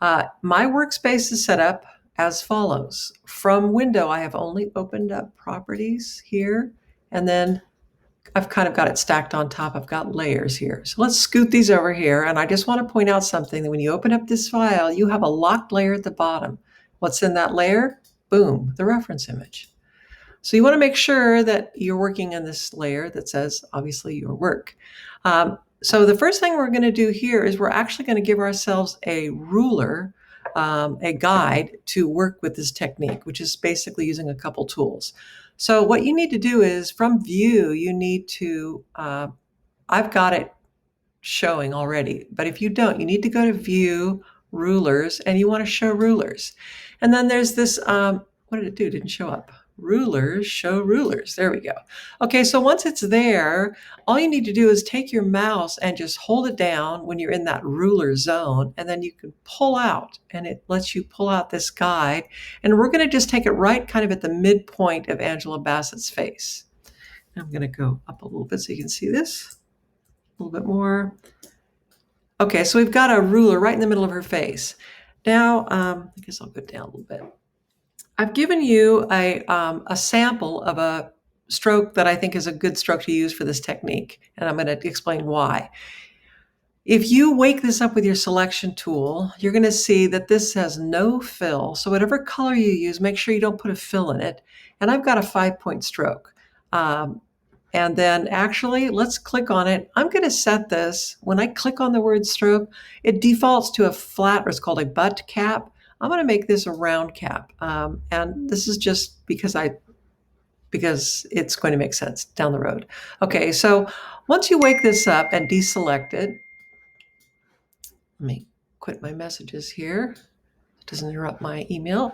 My workspace is set up as follows. From window, I have only opened up properties here, and then I've kind of got it stacked on top. I've got layers here. So let's scoot these over here. And I just want to point out something that when you open up this file, you have a locked layer at the bottom. What's in that layer? Boom, the reference image. So you want to make sure that you're working in this layer that says, obviously, your work. So the first thing we're going to do here is we're actually going to give ourselves a ruler, a guide to work with this technique, which is basically using a couple tools. So what you need to do is from view, you need to, I've got it showing already, but if you don't, you need to go to view, rulers, and you want to show rulers. And then there's this, what did it do? It didn't show up. Rulers, show rulers. There we go. Okay, so once it's there, all you need to do is take your mouse and just hold it down when you're in that ruler zone, and then you can pull out, and it lets you pull out this guide. And we're going to just take it right kind of at the midpoint of Angela Bassett's face. I'm going to go up a little bit so you can see this a little bit more. Okay, so we've got a ruler right in the middle of her face. Now, I guess I'll go down a little bit. I've given you a sample of a stroke that I think is a good stroke to use for this technique, and I'm going to explain why. If you wake this up with your selection tool, you're going to see that this has no fill. So whatever color you use, make sure you don't put a fill in it. And I've got a 5-point stroke. And then actually, let's click on it. I'm going to set this, when I click on the word stroke, it defaults to a flat, or it's called a butt cap. I'm going to make this a round cap. And this is just because it's going to make sense down the road. Okay, so once you wake this up and deselect it, let me quit my messages here. It doesn't interrupt my email.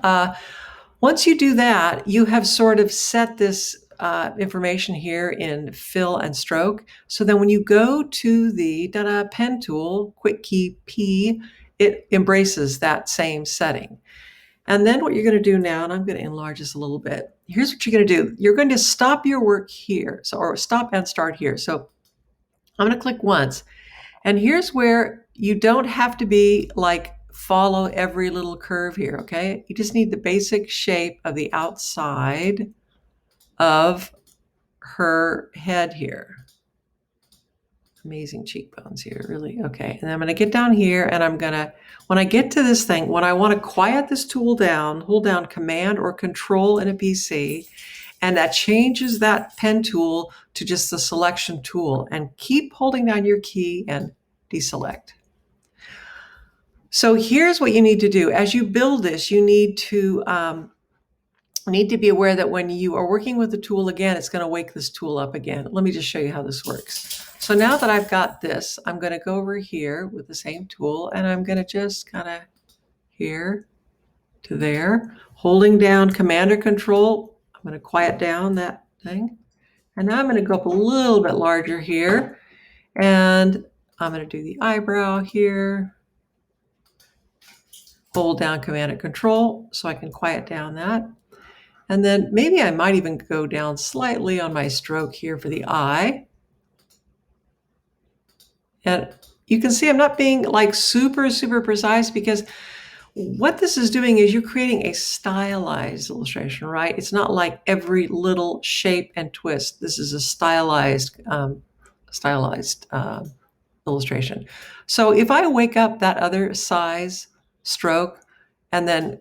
Once you do that, you have sort of set this information here in fill and stroke. So then when you go to the pen tool, quick key P, it embraces that same setting. And then what you're going to do now, and I'm going to enlarge this a little bit. Here's what you're going to do. You're going to stop your work here, or stop and start here. So I'm going to click once. And here's where you don't have to be like follow every little curve here, okay? You just need the basic shape of the outside of her head here. Amazing cheekbones here, really. Okay, and I'm going to get down here, and I'm going to, when I get to this thing, when I want to quiet this tool down, hold down Command or Control in a PC, and that changes that pen tool to just the selection tool, and keep holding down your key and deselect. So here's what you need to do. As you build this, you need to be aware that when you are working with the tool again, it's going to wake this tool up again. Let me just show you how this works. So now that I've got this, I'm going to go over here with the same tool, and I'm going to just kind of here to there, holding down Command or Control. I'm going to quiet down that thing. And now I'm going to go up a little bit larger here, and I'm going to do the eyebrow here. Hold down Command and Control so I can quiet down that. And then maybe I might even go down slightly on my stroke here for the eye. And you can see I'm not being like super precise, because what this is doing is you're creating a stylized illustration, right? It's not like every little shape and twist. This is a stylized illustration. So if I wake up that other size stroke and then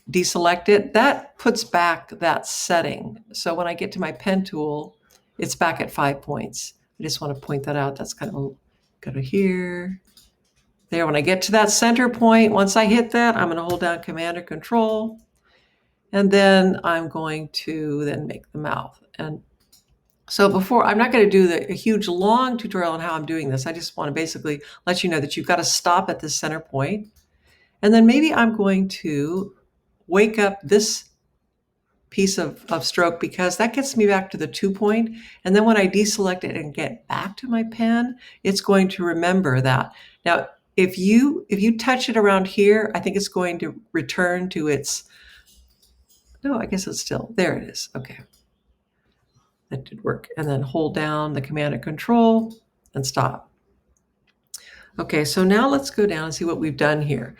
deselect it, that puts back that setting. So when I get to my pen tool, it's back at 5 points. I just want to point that out. That's kind of, go to here, there. When I get to that center point, once I hit that, I'm going to hold down Command or Control, and then I'm going to then make the mouth. And so before, I'm not going to do a huge long tutorial on how I'm doing this. I just want to basically let you know that you've got to stop at this center point. And then maybe I'm going to wake up this piece of stroke, because that gets me back to the 2 point. And then when I deselect it and get back to my pen, it's going to remember that. Now, if you touch it around here, I think it's going to return to its, no, I guess it's still, there it is. Okay. That did work. And then hold down the Command and Control and stop. Okay, so now let's go down and see what we've done here.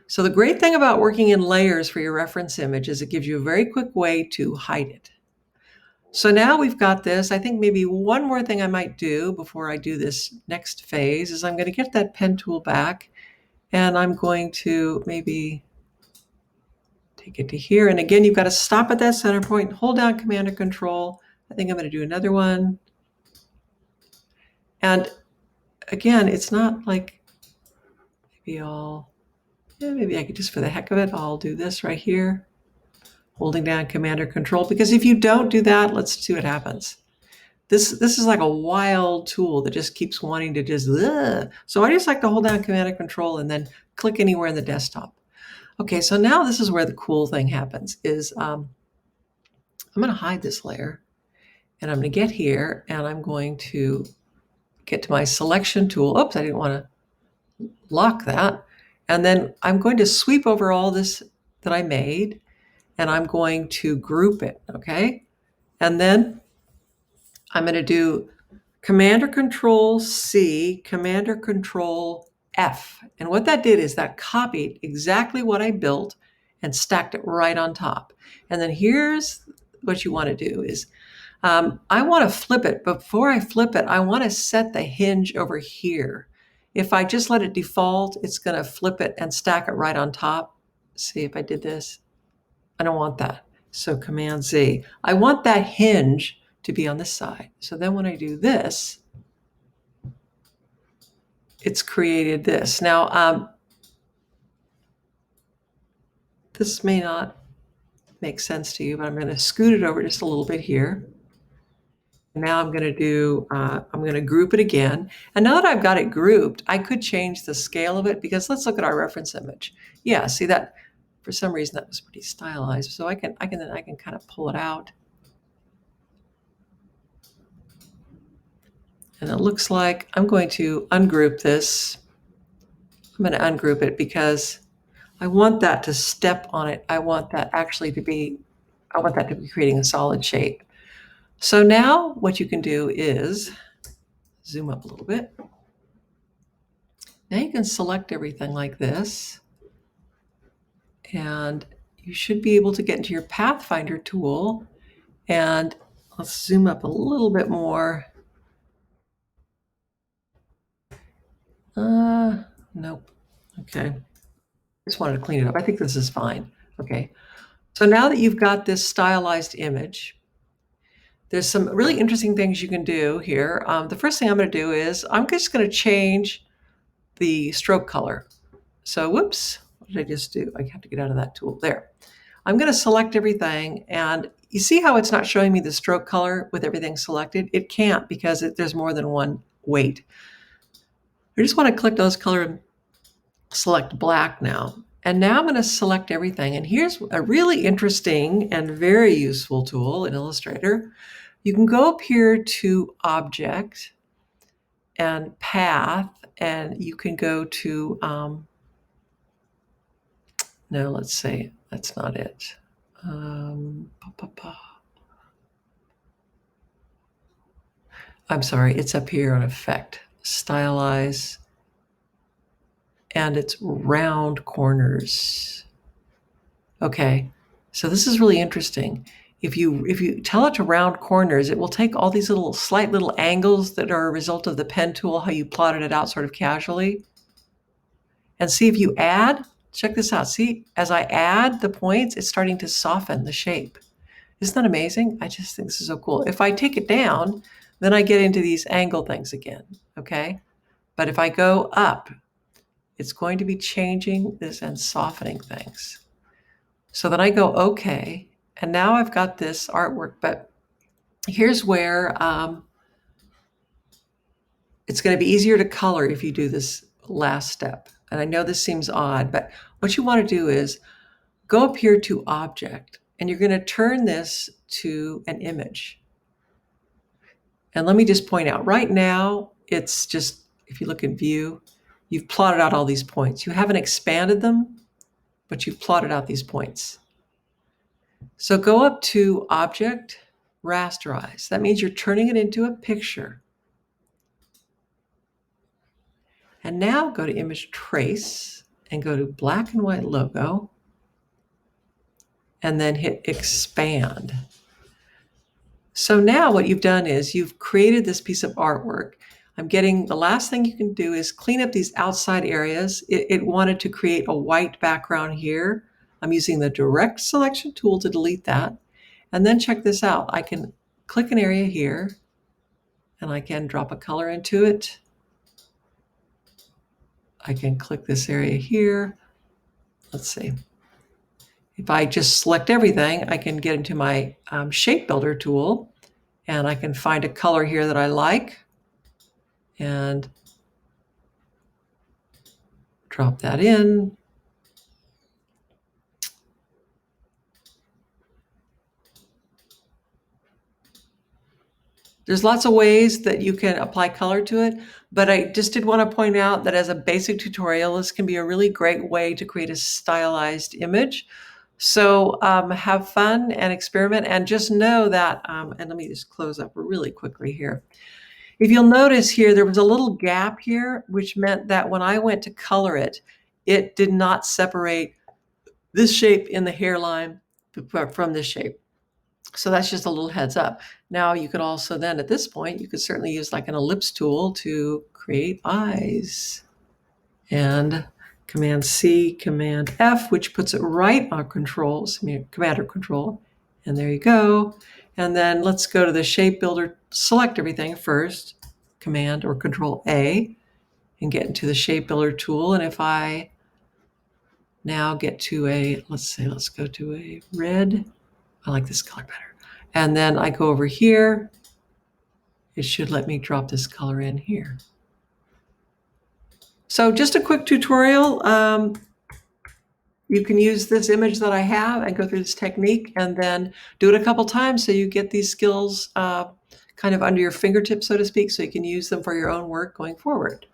So the great thing about working in layers for your reference image is it gives you a very quick way to hide it. So now we've got this. I think maybe one more thing I might do before I do this next phase is I'm going to get that pen tool back and I'm going to maybe take it to here. And again, you've got to stop at that center point, hold down Command or Control. I think I'm going to do another one. And again, it's not like maybe I could just, for the heck of it, I'll do this right here, holding down Command or Control, because if you don't do that, let's see what happens. This is like a wild tool that just keeps wanting to just, ugh. So I just like to hold down Command or Control and then click anywhere in the desktop. Okay, so now this is where the cool thing happens is I'm going to hide this layer and I'm going to get here and I'm going to get to my selection tool. Oops, I didn't want to lock that. And then I'm going to sweep over all this that I made and I'm going to group it, okay? And then I'm going to do Command or Control C, Command or Control F. And what that did is that copied exactly what I built and stacked it right on top. And then here's what you want to do is I want to flip it. Before I flip it, I want to set the hinge over here. If I just let it default, it's going to flip it and stack it right on top. See if I did this. I don't want that. So Command Z. I want that hinge to be on this side. So then when I do this, it's created this. Now, this may not make sense to you, but I'm going to scoot it over just a little bit here. Now I'm going to group it again. And now that I've got it grouped, I could change the scale of it because let's look at our reference image. Yeah, see that for some reason that was pretty stylized. So I can kind of pull it out. And it looks like I'm going to ungroup this. I'm going to ungroup it because I want that to step on it. I want that to be creating a solid shape. So now what you can do is zoom up a little bit. Now you can select everything like this. And you should be able to get into your Pathfinder tool. And let's zoom up a little bit more. Nope. Okay. Just wanted to clean it up. I think this is fine. Okay. So now that you've got this stylized image, there's some really interesting things you can do here. The first thing I'm going to do is I'm just going to change the stroke color. So whoops, what did I just do? I have to get out of that tool. There. I'm going to select everything, and you see how it's not showing me the stroke color with everything selected? It can't because there's more than one weight. I just want to click those color and select black now. And now I'm going to select everything. And here's a really interesting and very useful tool in Illustrator. You can go up here to Object and Path, and you can go to, no, let's say that's not it. I'm sorry, it's up here on Effect, Stylize, and it's round corners. Okay, so this is really interesting. If you tell it to round corners, it will take all these slight little angles that are a result of the pen tool, how you plotted it out sort of casually. And see if you add, check this out. See, as I add the points, it's starting to soften the shape. Isn't that amazing? I just think this is so cool. If I take it down, then I get into these angle things again, okay? But if I go up, it's going to be changing this and softening things. So then I go okay, and now I've got this artwork, but here's where it's going to be easier to color if you do this last step. And I know this seems odd, but what you want to do is go up here to Object, and you're going to turn this to an image. And let me just point out, right now, it's just, if you look in View, you've plotted out all these points. You haven't expanded them, but you've plotted out these points. So go up to Object, Rasterize. That means you're turning it into a picture. And now go to Image Trace and go to Black and White Logo, and then hit Expand. So now what you've done is you've created this piece of artwork. The last thing you can do is clean up these outside areas. It wanted to create a white background here. I'm using the Direct Selection tool to delete that. And then check this out. I can click an area here, and I can drop a color into it. I can click this area here. Let's see. If I just select everything, I can get into my Shape Builder tool, and I can find a color here that I like and drop that in. There's lots of ways that you can apply color to it, but I just did want to point out that as a basic tutorial, this can be a really great way to create a stylized image. So have fun and experiment, and just know that, and let me just close up really quickly here. If you'll notice here, there was a little gap here, which meant that when I went to color it, it did not separate this shape in the hairline from this shape. So that's just a little heads up. Now you could also then, at this point, you could certainly use like an ellipse tool to create eyes. And Command C, Command F, which puts it right on controls, Command or Control. And there you go. And then let's go to the Shape Builder, select everything first, Command or Control A, and get into the Shape Builder tool. And if I now get to let's go to a red. I like this color better. And then I go over here. It should let me drop this color in here. So just a quick tutorial. You can use this image that I have and go through this technique, and then do it a couple times so you get these skills kind of under your fingertips, so to speak, so you can use them for your own work going forward.